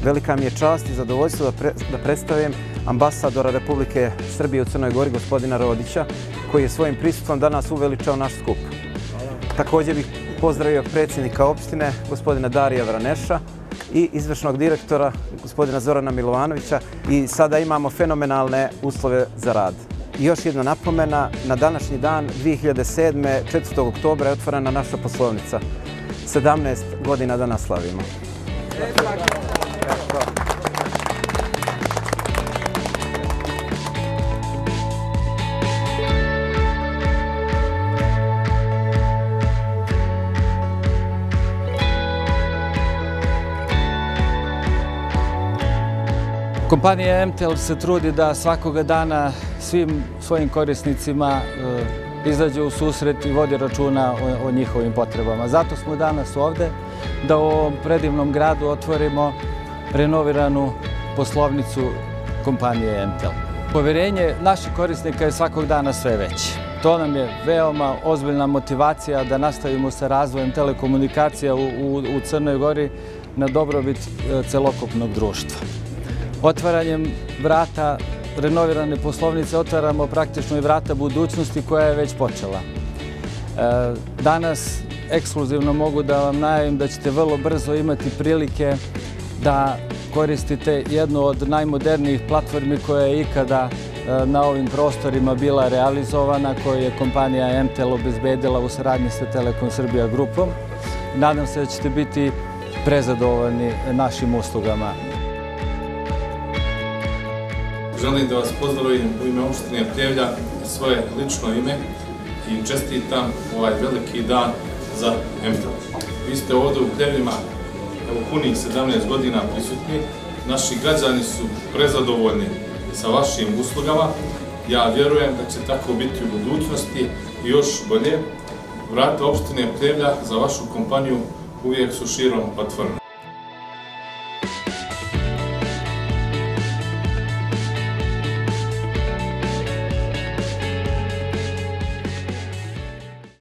Velika mi je čast i zadovoljstvo da predstavim ambasadora Republike Srbije u Crnoj Gori, gospodina Rodića, koji je svojim prisustvom danas uveličao naš skup. Također bih pozdravio predsjednika opštine, gospodina Darija Vraneša, i izvršnog direktora, gospodina Zorana Milovanovića, i sada imamo fenomenalne uslove za rad. I još jedna napomena, na današnji dan 2007. 4. oktobra je otvorena naša poslovnica. 17 godina danas slavimo. Kompanija MTEL se trudi da svakoga dana svim svojim korisnicima izađe u susret i vodi računa o njihovim potrebama. Zato smo danas ovde da u ovom predivnom gradu otvorimo renoviranu poslovnicu kompanije MTEL. Poverenje naših korisnika je svakog dana sve veće. To nam je veoma ozbiljna motivacija da nastavimo sa razvojem telekomunikacija u Crnoj Gori na dobrobit celokupnog društva. Otvaranjem vrata renovirane poslovnice otvaramo praktično i vrata budućnosti koja je već počela. Danas ekskluzivno mogu da vam najavim da ćete vrlo brzo imati prilike da koristite jednu od najmodernijih platformi koja je ikada na ovim prostorima bila realizovana, koju je kompanija MTEL obezbedila u saradnji sa Telekom Srbija grupom. Nadam se da ćete biti prezadovoljni našim uslugama. Želim da vas pozdravim u ime opštine Pljevlja, svoje lično ime, i čestitam ovaj veliki dan za MTEL. Vi ste ovdje u Pljevljima punih 17 godina prisutni. Naši građani su prezadovoljni sa vašim uslugama. Ja vjerujem da će tako biti u budućnosti i još bolje. Vrata opštine Pljevlja za vašu kompaniju uvijek su širom otvorena.